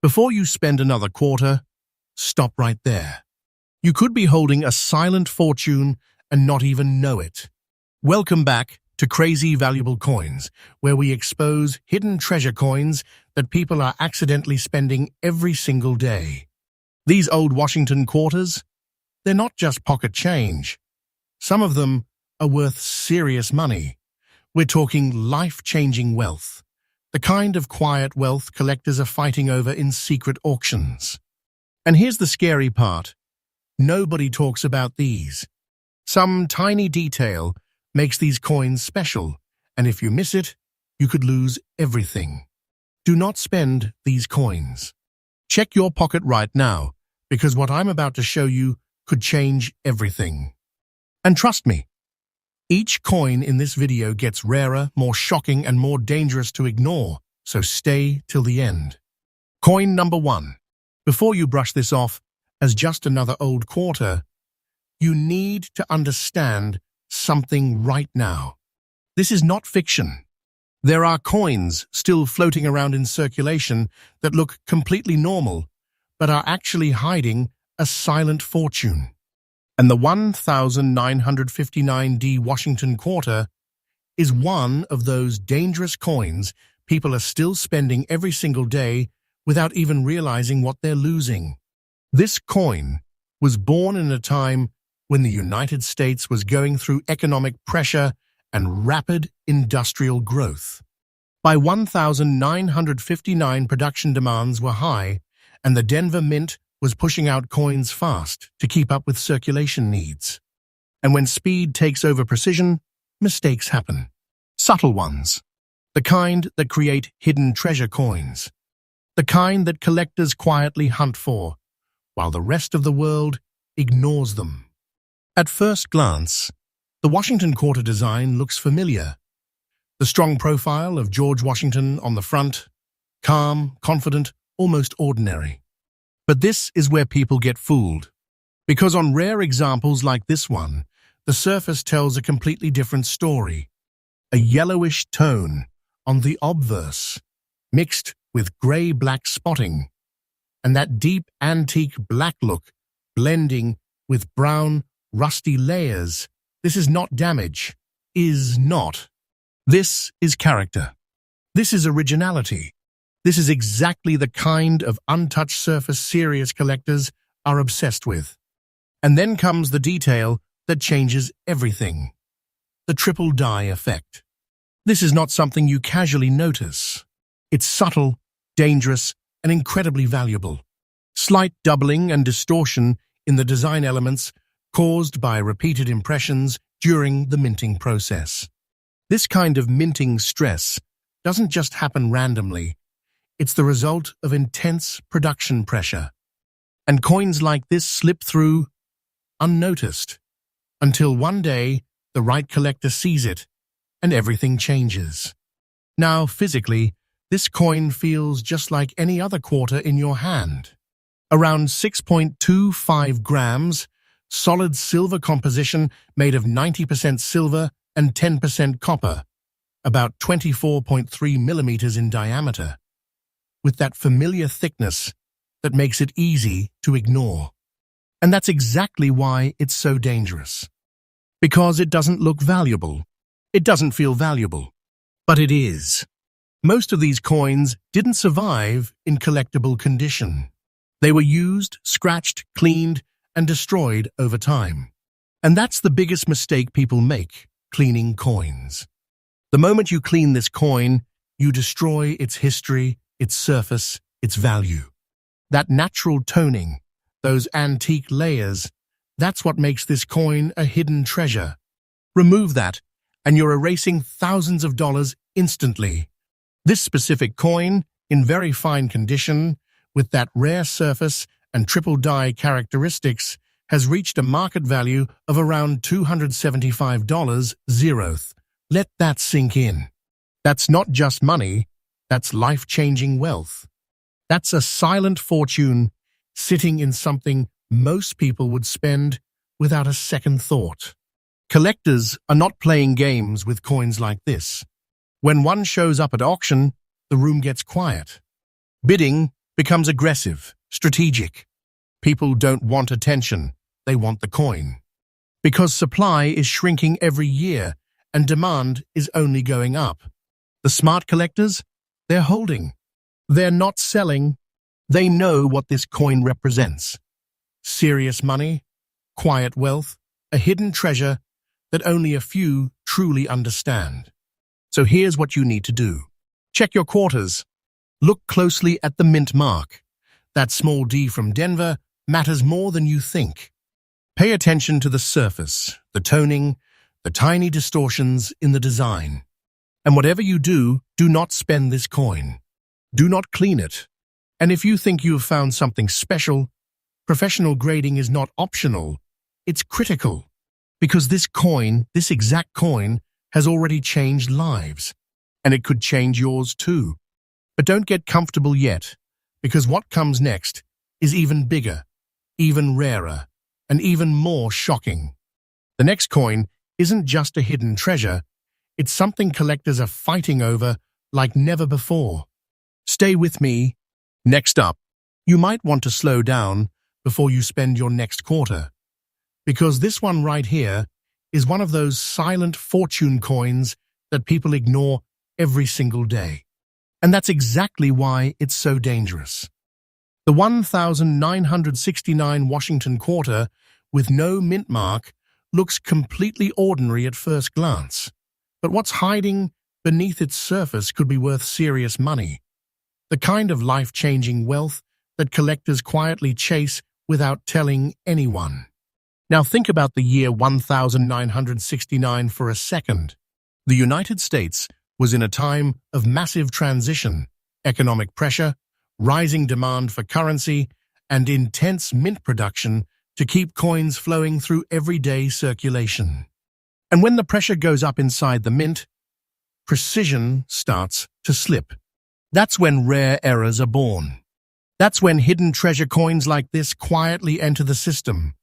Before you spend another quarter, stop right there. You could be holding a silent fortune and not even know it. Welcome back to Crazy Valuable Coins, where we expose hidden treasure coins that people are accidentally spending every single day. These old Washington quarters, they're not just pocket change. Some of them are worth serious money. We're talking life-changing wealth, the kind of quiet wealth collectors are fighting over in secret auctions. And here's the scary part. Nobody talks about these. Some tiny detail makes these coins special, and if you miss it, you could lose everything. Do not spend these coins. Check your pocket right now, because what I'm about to show you could change everything. And trust me, each coin in this video gets rarer, more shocking, and more dangerous to ignore, so stay till the end. Coin number 1. Before you brush this off as just another old quarter, you need to understand something right now. This is not fiction. There are coins still floating around in circulation that look completely normal, but are actually hiding a silent fortune. And the 1959D Washington quarter is one of those dangerous coins people are still spending every single day without even realizing what they're losing. This coin was born in a time when the United States was going through economic pressure and rapid industrial growth. By 1959, production demands were high, and the Denver Mint was pushing out coins fast to keep up with circulation needs. And when speed takes over precision, mistakes happen. Subtle ones. The kind that create hidden treasure coins. The kind that collectors quietly hunt for, while the rest of the world ignores them. At first glance, the Washington quarter design looks familiar. The strong profile of George Washington on the front, calm, confident, almost ordinary. But this is where people get fooled. Because on rare examples like this one, the surface tells a completely different story. A yellowish tone on the obverse, mixed with grey-black spotting, and that deep antique black look blending with brown, rusty layers. This is not damage. Is not. This is character. This is originality. This is exactly the kind of untouched surface serious collectors are obsessed with. And then comes the detail that changes everything. The triple die effect. This is not something you casually notice. It's subtle, dangerous, and incredibly valuable. Slight doubling and distortion in the design elements caused by repeated impressions during the minting process. This kind of minting stress doesn't just happen randomly. It's the result of intense production pressure. And coins like this slip through unnoticed until one day the right collector sees it and everything changes. Now, physically, this coin feels just like any other quarter in your hand. Around 6.25 grams, solid silver composition made of 90% silver and 10% copper, about 24.3 millimeters in diameter, with that familiar thickness that makes it easy to ignore. And that's exactly why it's so dangerous. Because it doesn't look valuable. It doesn't feel valuable. But it is. Most of these coins didn't survive in collectible condition. They were used, scratched, cleaned, and destroyed over time. And that's the biggest mistake people make, cleaning coins. The moment you clean this coin, you destroy its history, its surface, its value. That natural toning, those antique layers, that's what makes this coin a hidden treasure. Remove that, and you're erasing thousands of dollars instantly. This specific coin, in very fine condition, with that rare surface and triple die characteristics, has reached a market value of around $275 zeroth. Let that sink in. That's not just money, that's life-changing wealth. That's a silent fortune sitting in something most people would spend without a second thought. Collectors are not playing games with coins like this. When one shows up at auction, the room gets quiet. Bidding becomes aggressive, strategic. People don't want attention, they want the coin. Because supply is shrinking every year and demand is only going up. The smart collectors, they're holding. They're not selling. They know what this coin represents. Serious money, quiet wealth, a hidden treasure that only a few truly understand. So here's what you need to do. Check your quarters. Look closely at the mint mark. That small D from Denver matters more than you think. Pay attention to the surface, the toning, the tiny distortions in the design. And whatever you do not spend this coin. Do not clean it. And if you think you have found something special, professional grading is not optional, it's critical. Because this coin, this exact coin, has already changed lives. And it could change yours too. But don't get comfortable yet, because what comes next is even bigger, even rarer, and even more shocking. The next coin isn't just a hidden treasure, it's something collectors are fighting over like never before. Stay with me. Next up, you might want to slow down before you spend your next quarter. Because this one right here is one of those silent fortune coins that people ignore every single day. And that's exactly why it's so dangerous. The 1,969 Washington quarter with no mint mark looks completely ordinary at first glance. But what's hiding beneath its surface could be worth serious money. The kind of life-changing wealth that collectors quietly chase without telling anyone. Now think about the year 1969 for a second. The United States was in a time of massive transition, economic pressure, rising demand for currency, and intense mint production to keep coins flowing through everyday circulation. And when the pressure goes up inside the mint, precision starts to slip. That's when rare errors are born. That's when hidden treasure coins like this quietly enter the system,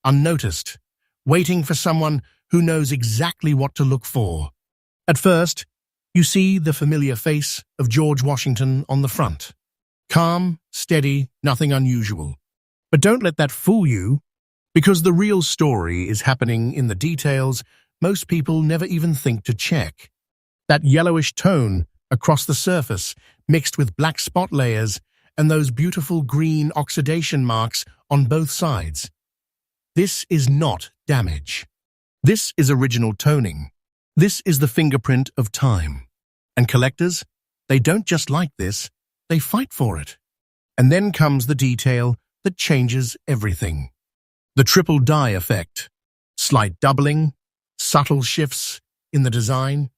unnoticed, waiting for someone who knows exactly what to look for. At first, you see the familiar face of George Washington on the front. Calm, steady, nothing unusual. But don't let that fool you, because the real story is happening in the details most people never even think to check. That yellowish tone across the surface, mixed with black spot layers and those beautiful green oxidation marks on both sides. This is not damage. This is original toning. This is the fingerprint of time. And collectors, they don't just like this, they fight for it. And then comes the detail that changes everything. The triple die effect. Slight doubling, subtle shifts in the design,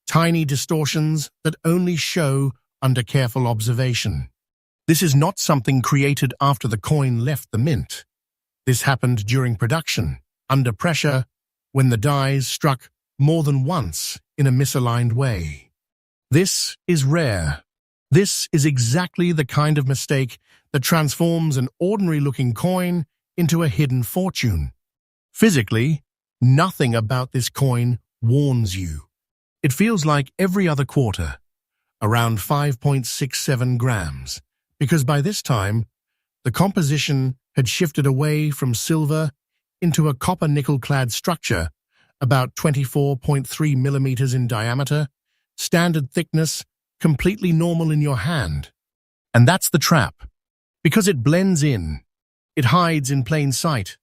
tiny distortions that only show under careful observation. This is not something created after the coin left the mint. This happened during production, under pressure, when the dies struck more than once in a misaligned way. This is rare. This is exactly the kind of mistake that transforms an ordinary-looking coin into a hidden fortune. Physically, nothing about this coin warns you. It feels like every other quarter, around 5.67 grams, because by this time, the composition had shifted away from silver into a copper-nickel-clad structure, about 24.3 millimeters in diameter, standard thickness, completely normal in your hand. And that's the trap. Because it blends in, it hides in plain sight.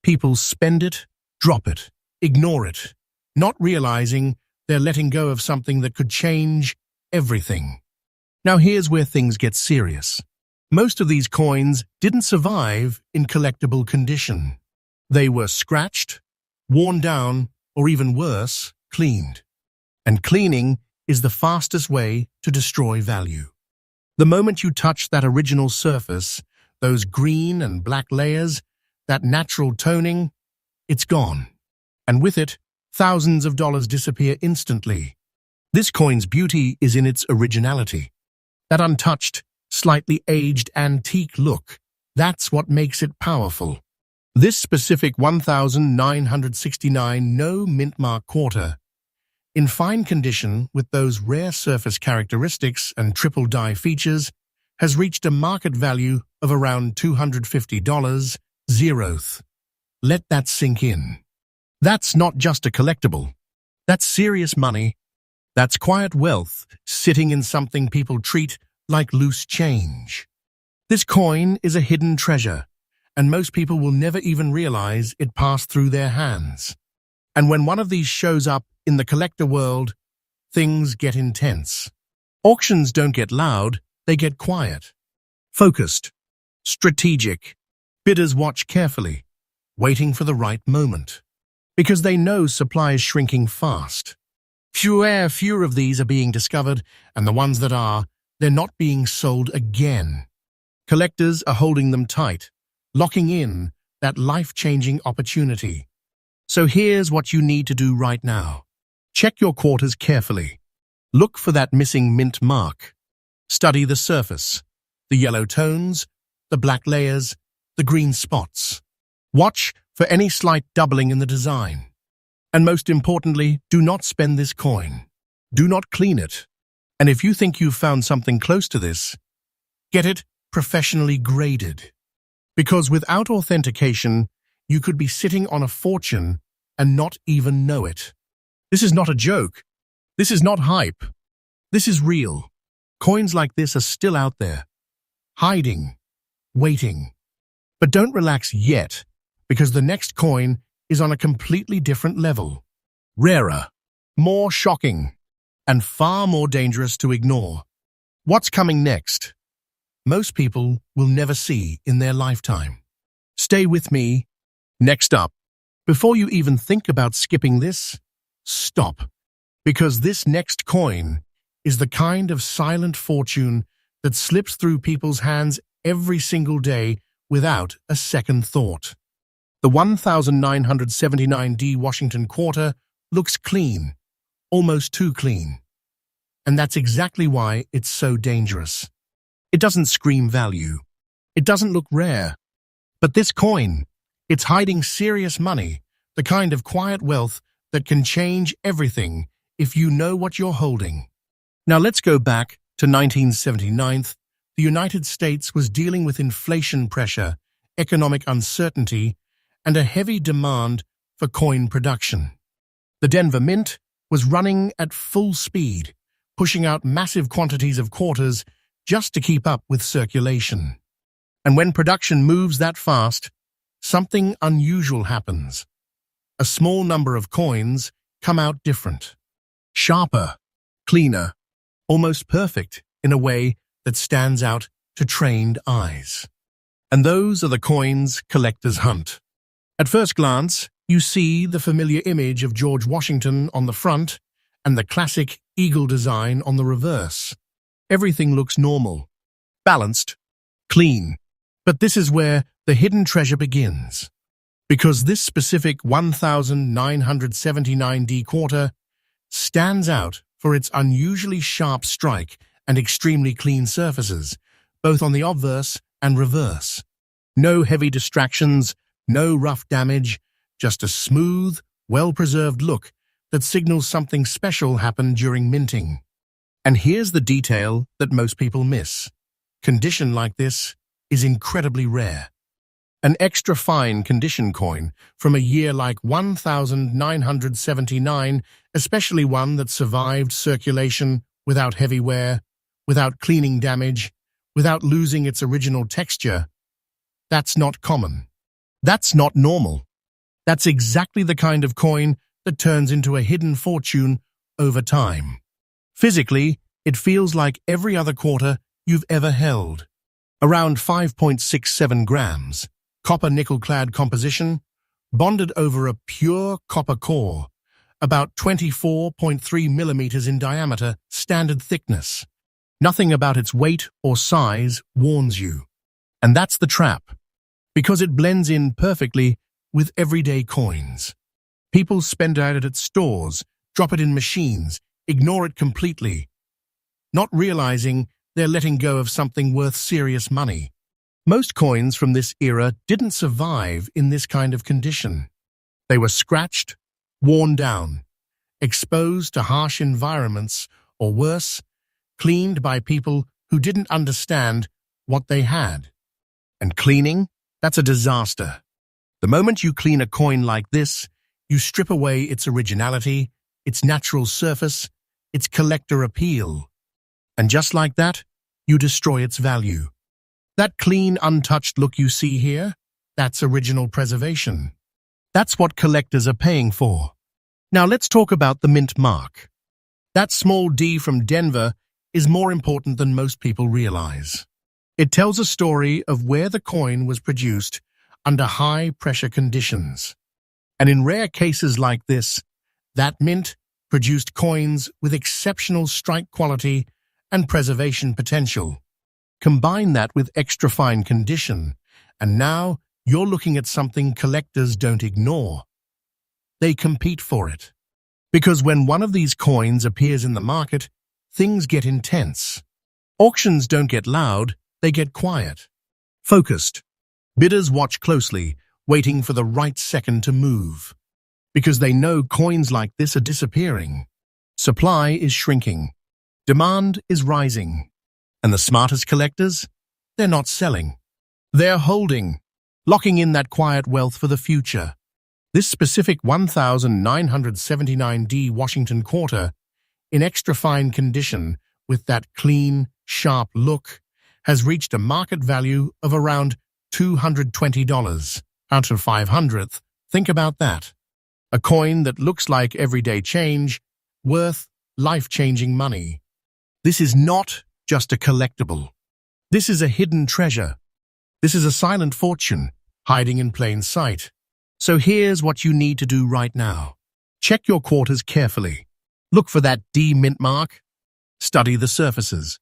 People spend it, drop it, ignore it, not realizing they're letting go of something that could change everything. Now here's where things get serious. Most of these coins didn't survive in collectible condition. They were scratched, worn down, or even worse, cleaned. And cleaning is the fastest way to destroy value. The moment you touch that original surface, those green and black layers, that natural toning, it's gone. And with it, thousands of dollars disappear instantly. This coin's beauty is in its originality. That untouched, slightly aged antique look, that's what makes it powerful. This specific 1969 no mint mark quarter, in fine condition with those rare surface characteristics and triple die features, has reached a market value of around $250. Zeroth. Let that sink in. That's not just a collectible. That's serious money. That's quiet wealth sitting in something people treat like loose change. This coin is a hidden treasure, and most people will never even realize it passed through their hands. And when one of these shows up in the collector world, things get intense. Auctions don't get loud, they get quiet. Focused. Strategic. Bidders watch carefully, waiting for the right moment. Because they know supply is shrinking fast. Fewer of these are being discovered, and the ones that are, they're not being sold again. Collectors are holding them tight, locking in that life-changing opportunity. So here's what you need to do right now. Check your quarters carefully. Look for that missing mint mark. Study the surface, the yellow tones, the black layers, the green spots. Watch for any slight doubling in the design. And most importantly, do not spend this coin. Do not clean it. And if you think you've found something close to this, get it professionally graded. Because without authentication, you could be sitting on a fortune and not even know it. This is not a joke. This is not hype. This is real. Coins like this are still out there, hiding, waiting. But don't relax yet, because the next coin is on a completely different level. Rarer, more shocking, and far more dangerous to ignore. What's coming next? Most people will never see in their lifetime. Stay with me. Next up, before you even think about skipping this, stop. Because this next coin is the kind of silent fortune that slips through people's hands every single day without a second thought. The 1979D Washington Quarter looks clean, almost too clean. And that's exactly why it's so dangerous. It doesn't scream value. It doesn't look rare. But this coin, it's hiding serious money, the kind of quiet wealth that can change everything if you know what you're holding. Now let's go back to 1979. The United States was dealing with inflation pressure, economic uncertainty, and a heavy demand for coin production. The Denver Mint was running at full speed, pushing out massive quantities of quarters just to keep up with circulation. And when production moves that fast, something unusual happens. A small number of coins come out different. Sharper, cleaner, almost perfect in a way that stands out to trained eyes. And those are the coins collectors hunt. At first glance, you see the familiar image of George Washington on the front and the classic eagle design on the reverse. Everything looks normal, balanced, clean. But this is where the hidden treasure begins. Because this specific 1979D quarter stands out for its unusually sharp strike and extremely clean surfaces, both on the obverse and reverse. No heavy distractions, no rough damage, just a smooth, well-preserved look that signals something special happened during minting. And here's the detail that most people miss. Condition like this is incredibly rare. An extra fine condition coin from a year like 1979, especially one that survived circulation without heavy wear, without cleaning damage, without losing its original texture, that's not common. That's not normal. That's exactly the kind of coin that turns into a hidden fortune over time. Physically, it feels like every other quarter you've ever held. Around 5.67 grams, copper nickel-clad composition, bonded over a pure copper core, about 24.3 millimeters in diameter, standard thickness. Nothing about its weight or size warns you. And that's the trap, because it blends in perfectly with everyday coins. People spend it at stores, drop it in machines, ignore it completely, not realizing they're letting go of something worth serious money. Most coins from this era didn't survive in this kind of condition. They were scratched, worn down, exposed to harsh environments, or worse, cleaned by people who didn't understand what they had. And cleaning, that's a disaster. The moment you clean a coin like this, you strip away its originality, its natural surface, its collector appeal. And just like that, you destroy its value. That clean, untouched look you see here, that's original preservation. That's what collectors are paying for. Now let's talk about the mint mark. That small D from Denver is more important than most people realize. It tells a story of where the coin was produced under high-pressure conditions. And in rare cases like this, that mint produced coins with exceptional strike quality and preservation potential. Combine that with extra fine condition, and now you're looking at something collectors don't ignore. They compete for it. Because when one of these coins appears in the market, things get intense. Auctions don't get loud, they get quiet. Focused. Bidders watch closely, waiting for the right second to move. Because they know coins like this are disappearing. Supply is shrinking. Demand is rising. And the smartest collectors? They're not selling. They're holding, locking in that quiet wealth for the future. This specific 1979D Washington quarter, in extra fine condition with that clean, sharp look, has reached a market value of around $220 out of 500th. Think about that. A coin that looks like everyday change, worth life-changing money. This is not just a collectible. This is a hidden treasure. This is a silent fortune, hiding in plain sight. So here's what you need to do right now. Check your quarters carefully. Look for that D mint mark. Study the surfaces.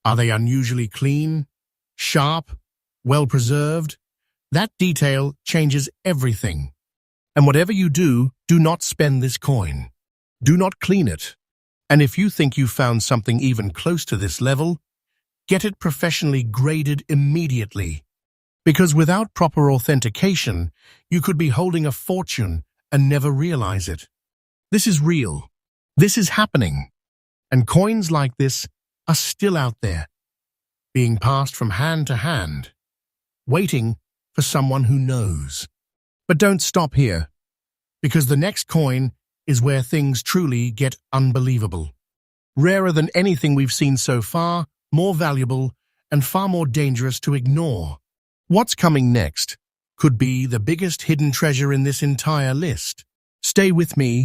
Are they unusually clean, sharp, well-preserved? That detail changes everything. And whatever you do not spend this coin. Do not clean it. And if you think you've found something even close to this level, get it professionally graded immediately. Because without proper authentication, you could be holding a fortune and never realize it. This is real. This is happening. And coins like this are still out there, being passed from hand to hand, waiting for someone who knows. But don't stop here, because the next coin is where things truly get unbelievable. Rarer than anything we've seen so far, more valuable, and far more dangerous to ignore. What's coming next could be the biggest hidden treasure in this entire list. Stay with me